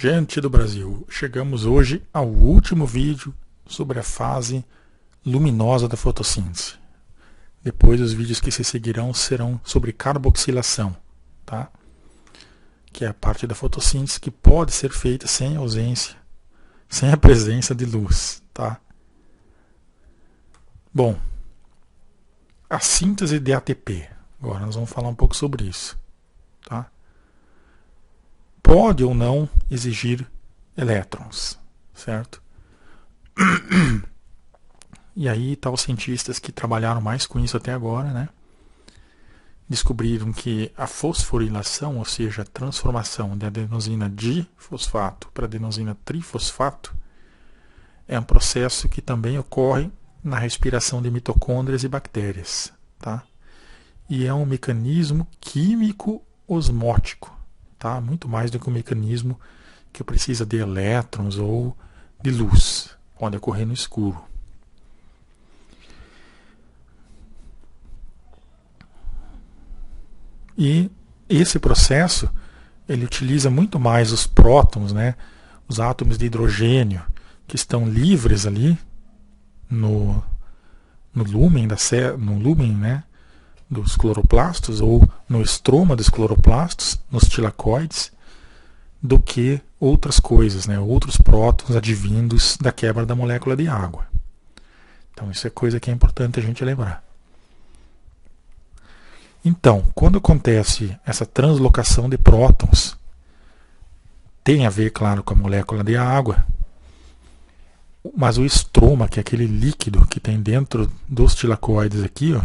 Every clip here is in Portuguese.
Gente do Brasil, chegamos hoje ao último vídeo sobre a fase luminosa da fotossíntese. Depois os vídeos que se seguirão serão sobre carboxilação, tá? Que é a parte da fotossíntese que pode ser feita sem ausência, sem a presença de luz, tá? Bom, a síntese de ATP. Agora nós vamos falar um pouco sobre isso, tá? Pode ou não exigir elétrons, certo? E aí tá os cientistas que trabalharam mais com isso até agora, né? Descobriram que a fosforilação, ou seja, a transformação de adenosina difosfato para adenosina trifosfato, é um processo que também ocorre na respiração de mitocôndrias e bactérias, tá? E é um mecanismo químico osmótico, tá? Muito mais do que um mecanismo que precisa de elétrons ou de luz. Pode ocorrer no escuro. E esse processo, ele utiliza muito mais os prótons, né? Os átomos de hidrogênio que estão livres ali no lúmen né? Dos cloroplastos ou no estroma dos cloroplastos, nos tilacoides, do que outras coisas, né? Outros prótons advindos da quebra da molécula de água. Então isso é coisa que é importante a gente lembrar. Então, quando acontece essa translocação de prótons, tem a ver, claro, com a molécula de água, mas o estroma, que é aquele líquido que tem dentro dos tilacoides aqui, ó,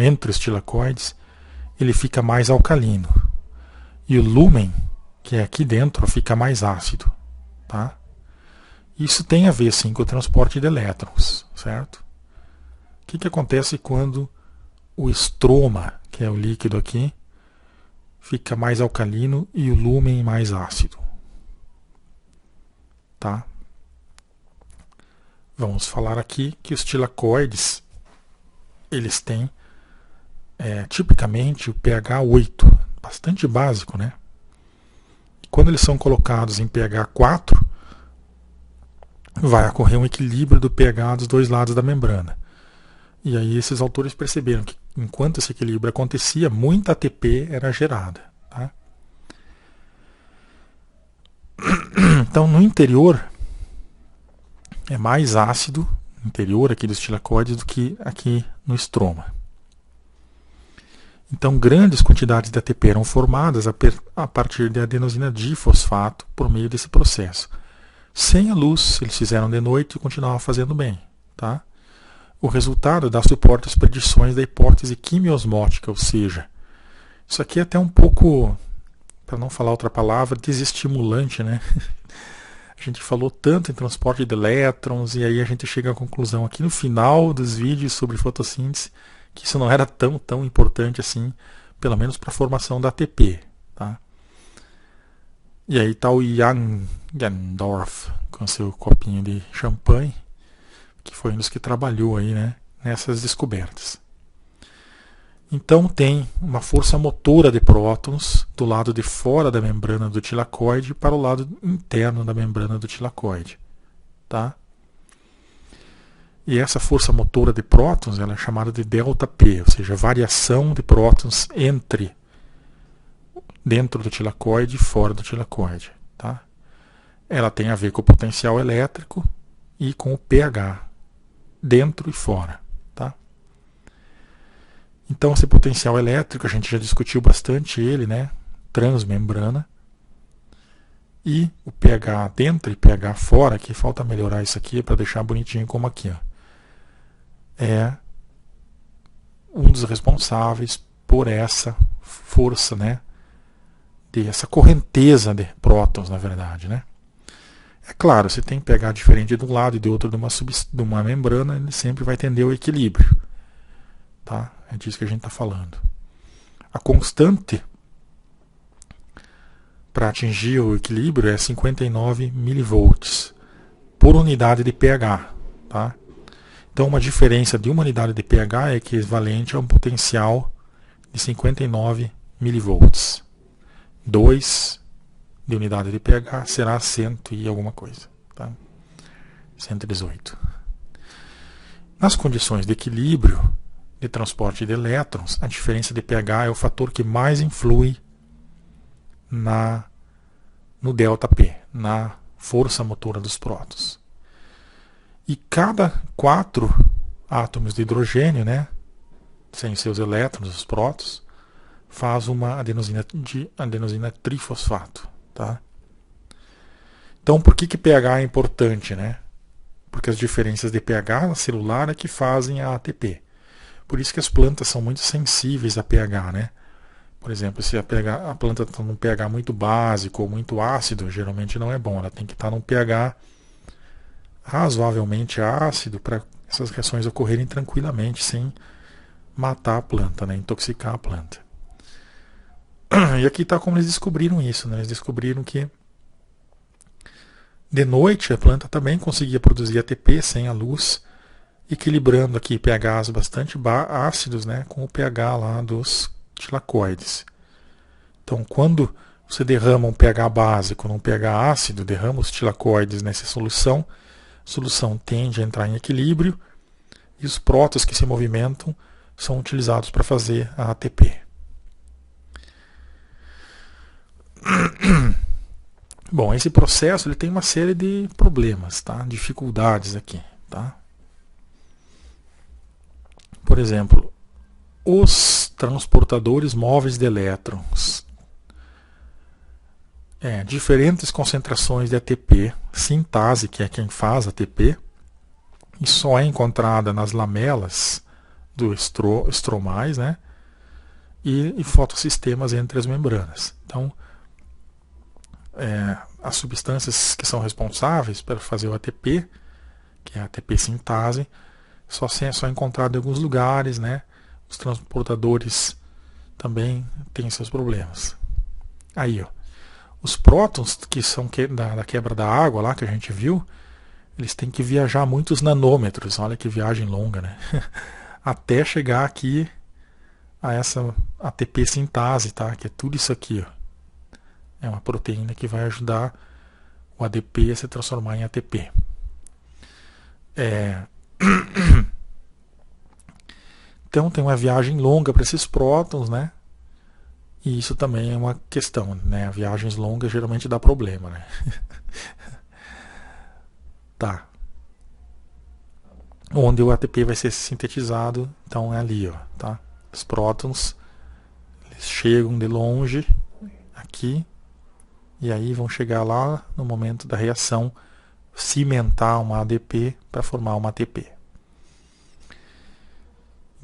entre os tilacoides, ele fica mais alcalino. E o lúmen, que é aqui dentro, fica mais ácido, tá? Isso tem a ver, sim, com o transporte de elétrons, certo? O que acontece quando o estroma, que é o líquido aqui, fica mais alcalino e o lúmen mais ácido? Tá? Vamos falar aqui que os tilacoides, eles têm tipicamente o pH 8, bastante básico, né? Quando eles são colocados em pH 4, vai ocorrer um equilíbrio do pH dos dois lados da membrana. E aí esses autores perceberam que enquanto esse equilíbrio acontecia, muita ATP era gerada. Tá? Então no interior é mais ácido, no interior aqui dos tilacoides, do que aqui no estroma. Então grandes quantidades de ATP eram formadas a partir de adenosina difosfato por meio desse processo. Sem a luz, eles fizeram de noite e continuavam fazendo bem. Tá? O resultado dá suporte às predições da hipótese quimiosmótica, ou seja, isso aqui é até um pouco, para não falar outra palavra, desestimulante, né? A gente falou tanto em transporte de elétrons e aí a gente chega à conclusão aqui no final dos vídeos sobre fotossíntese que isso não era tão importante assim, pelo menos para a formação da ATP. Tá? E aí está o Jandorf com seu copinho de champanhe, que foi um dos que trabalhou aí, né, nessas descobertas. Então tem uma força motora de prótons do lado de fora da membrana do tilacoide para o lado interno da membrana do tilacoide. Tá? E essa força motora de prótons ela é chamada de ΔP, ou seja, variação de prótons dentro do tilacoide e fora do tilacoide. Tá? Ela tem a ver com o potencial elétrico e com o pH, dentro e fora. Tá? Então esse potencial elétrico, a gente já discutiu bastante ele, né? Transmembrana. E o pH dentro e pH fora, que falta melhorar isso aqui para deixar bonitinho como aqui. Ó. É um dos responsáveis por essa força, né? Essa correnteza de prótons, na verdade, né? É claro, se tem pH diferente de um lado e de outro de uma membrana, ele sempre vai tender ao equilíbrio. Tá? É disso que a gente está falando. A constante para atingir o equilíbrio é 59 mV por unidade de pH. Tá? Então uma diferença de uma unidade de pH é equivalente a um potencial de 59 mV. 2 de unidade de pH será 100 e alguma coisa. Tá? 118. Nas condições de equilíbrio de transporte de elétrons, a diferença de pH é o fator que mais influi no ΔP, na força motora dos prótons. E cada 4 átomos de hidrogênio, né, sem seus elétrons, os prótons, faz uma adenosina trifosfato. Tá? Então, por que pH é importante? Né? Porque as diferenças de pH celular é que fazem a ATP. Por isso que as plantas são muito sensíveis a pH. Né? Por exemplo, se a planta está num pH muito básico ou muito ácido, geralmente não é bom. Ela tem que estar num pH razoavelmente ácido para essas reações ocorrerem tranquilamente, sem matar a planta, né? Intoxicar a planta. E aqui está como eles descobriram isso. Né? Eles descobriram que de noite a planta também conseguia produzir ATP sem a luz, equilibrando aqui pHs bastante ácidos, né, com o pH lá dos tilacoides. Então, quando você derrama um pH básico num pH ácido, derrama os tilacoides nessa solução, a solução tende a entrar em equilíbrio e os prótons que se movimentam são utilizados para fazer a ATP. Bom, esse processo ele tem uma série de problemas, tá? Dificuldades aqui. Tá? Por exemplo, os transportadores móveis de elétrons. Diferentes concentrações de ATP, sintase, que é quem faz ATP, e só é encontrada nas lamelas do estromais, né? E fotossistemas entre as membranas. Então, as substâncias que são responsáveis para fazer o ATP, que é a ATP sintase, só é encontrado em alguns lugares, né? Os transportadores também têm seus problemas. Aí, ó, os prótons que são da quebra da água lá que a gente viu, eles têm que viajar muitos nanômetros. Olha que viagem longa, né? Até chegar aqui a essa ATP sintase, tá? Que é tudo isso aqui, ó. É uma proteína que vai ajudar o ADP a se transformar em ATP. Então tem uma viagem longa para esses prótons, né? E isso também é uma questão, né? Viagens longas geralmente dá problema, né? Tá. Onde o ATP vai ser sintetizado, então é ali, ó, tá? Os prótons eles chegam de longe aqui e aí vão chegar lá no momento da reação cimentar uma ADP para formar uma ATP.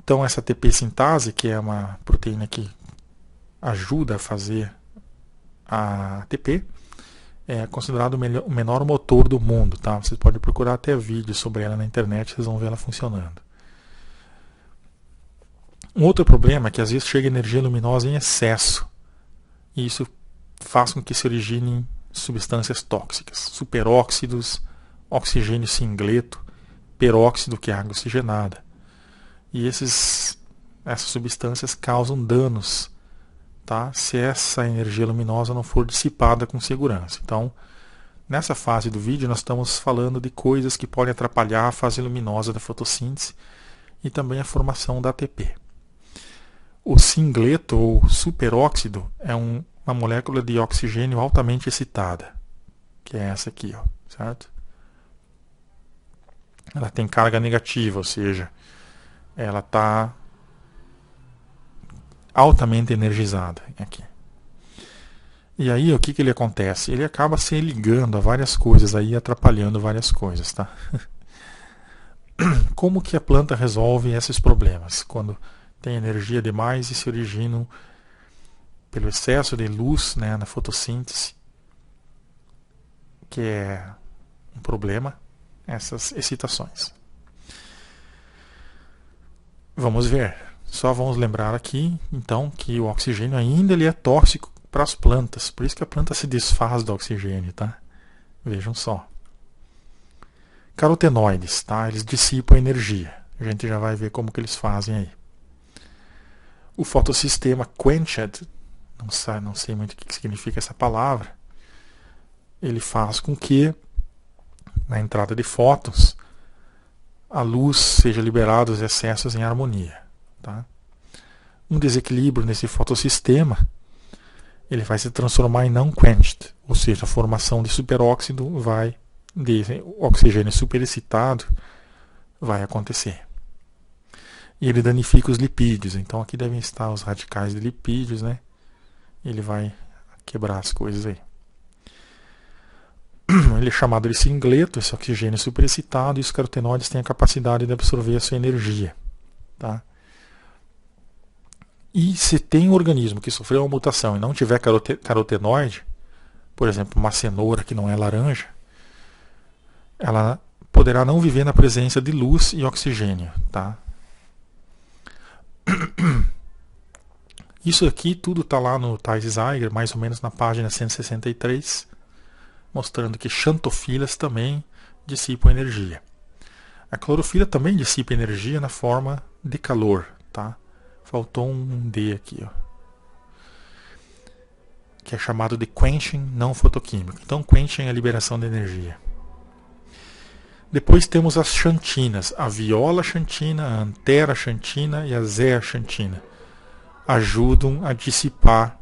Então essa ATP sintase, que é uma proteína que ajuda a fazer a ATP, é considerado o menor motor do mundo. Tá? Vocês podem procurar até vídeos sobre ela na internet, vocês vão ver ela funcionando. Um outro problema é que às vezes chega energia luminosa em excesso. E isso faz com que se originem substâncias tóxicas, superóxidos, oxigênio singleto, peróxido, que é água oxigenada. E essas substâncias causam danos, tá? Se essa energia luminosa não for dissipada com segurança. Então, nessa fase do vídeo, nós estamos falando de coisas que podem atrapalhar a fase luminosa da fotossíntese e também a formação da ATP. O singleto ou superóxido é uma molécula de oxigênio altamente excitada, que é essa aqui, ó, certo? Ela tem carga negativa, ou seja, ela está altamente energizada aqui. E aí o que ele acontece? Ele acaba se ligando a várias coisas aí, atrapalhando várias coisas, tá? Como que a planta resolve esses problemas? Quando tem energia demais e se originam pelo excesso de luz, né, na fotossíntese, que é um problema, essas excitações. Vamos ver. Só vamos lembrar aqui, então, que o oxigênio ainda ele é tóxico para as plantas. Por isso que a planta se desfaz do oxigênio, tá? Vejam só. Carotenoides, tá? Eles dissipam energia. A gente já vai ver como que eles fazem aí. O fotossistema quenched, não sei muito o que significa essa palavra, ele faz com que, na entrada de fótons, a luz seja liberada, os excessos em harmonia. Tá? Um desequilíbrio nesse fotossistema, ele vai se transformar em não quenched, ou seja, a formação de superóxido de oxigênio superexcitado vai acontecer. E ele danifica os lipídios, então aqui devem estar os radicais de lipídios, né? Ele vai quebrar as coisas aí. Ele é chamado de singleto, esse oxigênio superexcitado, e os carotenoides têm a capacidade de absorver a sua energia. Tá? E se tem um organismo que sofreu uma mutação e não tiver carotenoide, por exemplo, uma cenoura que não é laranja, ela poderá não viver na presença de luz e oxigênio. Tá? Isso aqui tudo está lá no Thais Zeiger, mais ou menos na página 163, mostrando que xantofilas também dissipam energia. A clorofila também dissipa energia na forma de calor. Tá? Faltou um D aqui, ó, que é chamado de quenching não fotoquímico. Então, quenching é a liberação de energia. Depois temos as xantinas, a viola-xantina, a antera-xantina e a zea-xantina. Ajudam a dissipar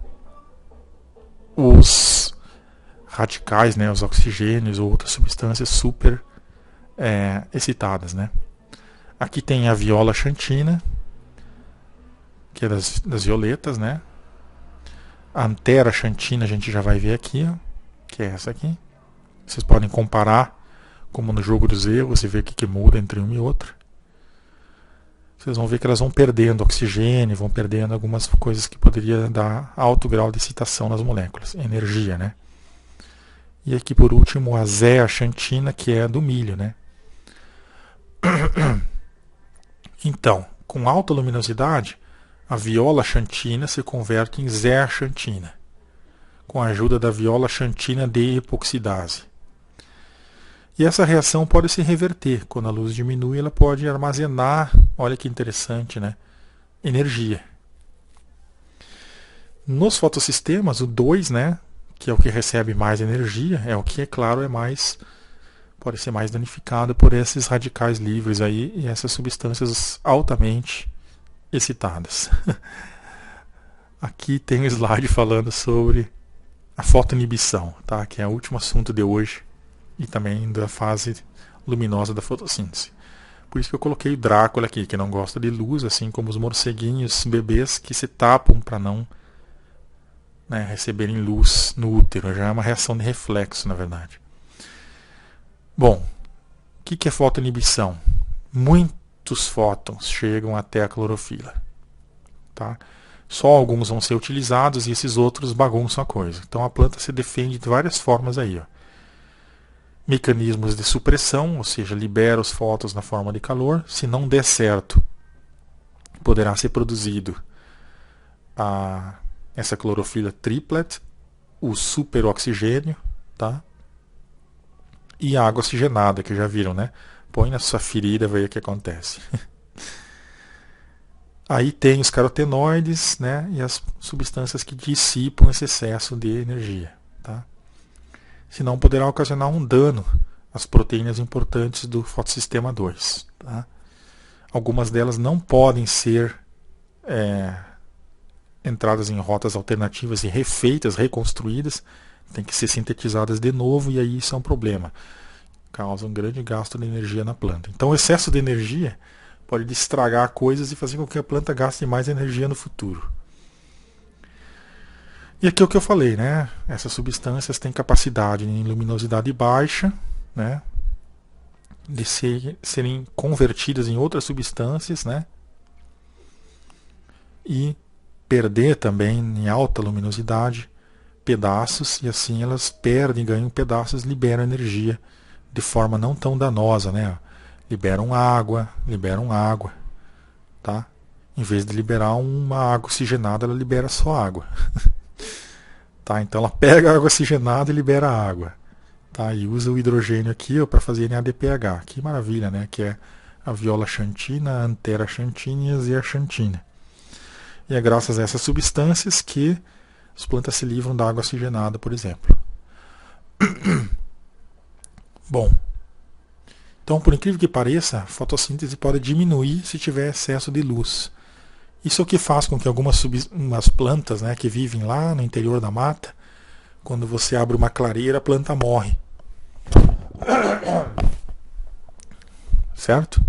os radicais, né, os oxigênios ou outras substâncias super excitadas. Né? Aqui tem a viola-xantina, que é das violetas, né? A antera-xantina a gente já vai ver aqui, ó, que é essa aqui. Vocês podem comparar, como no jogo do Z, você vê o que muda entre uma e outra. Vocês vão ver que elas vão perdendo oxigênio, vão perdendo algumas coisas que poderia dar alto grau de excitação nas moléculas, energia, né? E aqui por último a zea-xantina, que é do milho, né? Então, com alta luminosidade, a viola-xantina se converte em zea-xantina, com a ajuda da viola-xantina de epoxidase. E essa reação pode se reverter. Quando a luz diminui, ela pode armazenar, olha que interessante, né? Energia. Nos fotossistemas, o 2, né, que é o que recebe mais energia, é o que, é claro, pode ser mais danificado por esses radicais livres aí e essas substâncias altamente excitadas. Aqui tem um slide falando sobre a fotoinibição, tá? Que é o último assunto de hoje e também da fase luminosa da fotossíntese. Por isso que eu coloquei o Drácula aqui, que não gosta de luz, assim como os morceguinhos bebês que se tapam para não, né, receberem luz no útero. Já é uma reação de reflexo, na verdade. Bom, o que é fotoinibição? Muitos fótons chegam até a clorofila. Tá? Só alguns vão ser utilizados e esses outros bagunçam a coisa. Então a planta se defende de várias formas aí. Ó. Mecanismos de supressão, ou seja, libera os fótons na forma de calor. Se não der certo, poderá ser produzido essa clorofila triplet, o superoxigênio, tá? E a água oxigenada, que já viram, né? Põe na sua ferida e vê o que acontece. Aí tem os carotenoides, né? E as substâncias que dissipam esse excesso de energia, tá? Senão poderá ocasionar um dano às proteínas importantes do fotossistema 2. Tá? Algumas delas não podem ser entradas em rotas alternativas e refeitas, reconstruídas, tem que ser sintetizadas de novo e aí isso é um problema. Causa um grande gasto de energia na planta. Então o excesso de energia pode estragar coisas e fazer com que a planta gaste mais energia no futuro. E aqui é o que eu falei, né? Essas substâncias têm capacidade em luminosidade baixa, né? De serem convertidas em outras substâncias, né? E perder também em alta luminosidade pedaços, e assim elas perdem, ganham pedaços, liberam energia de forma não tão danosa, né? Liberam água, tá? Em vez de liberar uma água oxigenada, ela libera só água. Tá? Então ela pega a água oxigenada e libera a água. Tá? E usa o hidrogênio aqui para fazer NADPH. Que maravilha, né? Que é a viola-xantina, a antera-xantina e a zea-xantina. E é graças a essas substâncias que As plantas se livram da água oxigenada, por exemplo. Bom, então, por incrível que pareça, a fotossíntese pode diminuir se tiver excesso de luz. Isso é o que faz com que algumas plantas, né, que vivem lá no interior da mata, quando você abre uma clareira, a planta morre. Certo?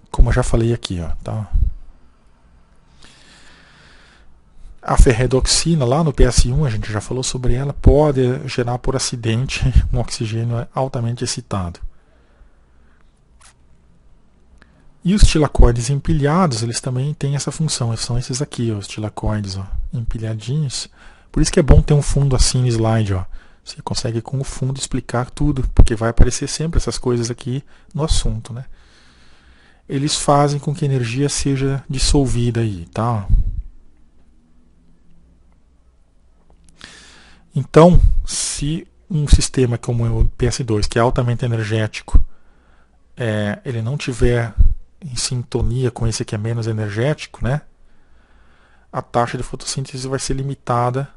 Como eu já falei aqui, ó, tá? A ferredoxina, lá no PS1, a gente já falou sobre ela, pode gerar por acidente um oxigênio altamente excitado. E os tilacoides empilhados, eles também têm essa função. São esses aqui, ó, os tilacoides, ó, empilhadinhos. Por isso que é bom ter um fundo assim no slide, ó. Você consegue com o fundo explicar tudo, porque vai aparecer sempre essas coisas aqui no assunto, né? Eles fazem com que a energia seja dissolvida aí, tá? Então, se um sistema como o PS2, que é altamente energético, ele não tiver em sintonia com esse que é menos energético, né? A taxa de fotossíntese vai ser limitada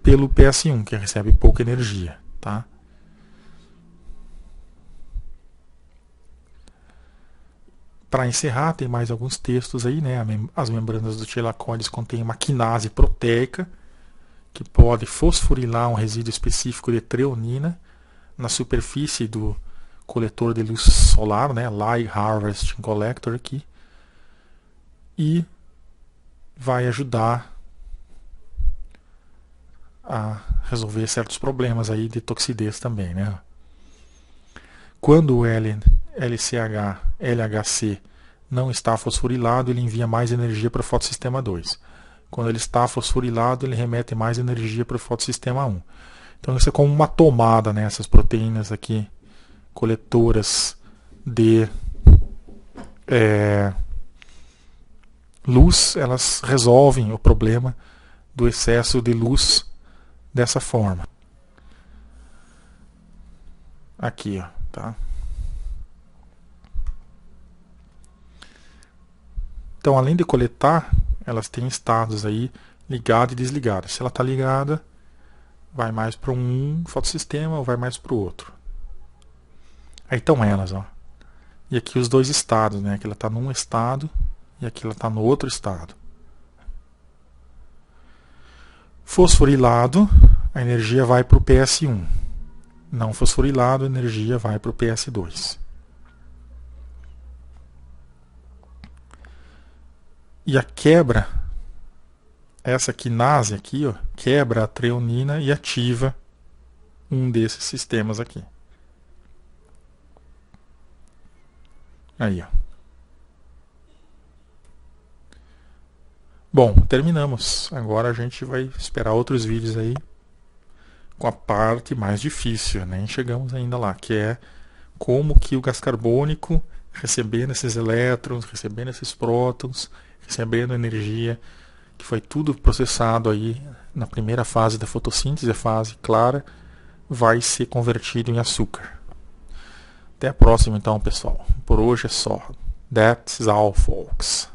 pelo PS1, que recebe pouca energia, tá? Para encerrar, tem mais alguns textos aí, né? As membranas do tilacoides contêm uma quinase proteica que pode fosforilar um resíduo específico de treonina na superfície do coletor de luz solar, né, Light Harvesting Collector aqui, e vai ajudar a resolver certos problemas aí de toxidez também, né? Quando o LCH, LHC não está fosforilado, ele envia mais energia para o fotossistema 2. Quando ele está fosforilado, ele remete mais energia para o fotossistema 1. Então isso é como uma tomada, né, essas proteínas aqui coletoras de luz, elas resolvem o problema do excesso de luz dessa forma. Aqui, ó, tá? Então, além de coletar, elas têm estados aí ligado e desligado. Se ela está ligada, vai mais para um fotossistema ou vai mais para o outro. Aí estão elas, ó. E aqui os dois estados, né? Aqui ela está num estado e aqui ela está no outro estado. Fosforilado, a energia vai para o PS1. Não fosforilado, a energia vai para o PS2. E a quebra, essa quinase aqui, ó, quebra a treonina e ativa um desses sistemas aqui. Aí, ó. Bom, terminamos. Agora a gente vai esperar outros vídeos aí com a parte mais difícil, nem chegamos ainda lá, que é como que o gás carbônico, recebendo esses elétrons, recebendo esses prótons, recebendo energia, que foi tudo processado aí na primeira fase da fotossíntese, a fase clara, vai ser convertido em açúcar. Até a próxima então, pessoal. Por hoje é só. That's all, folks.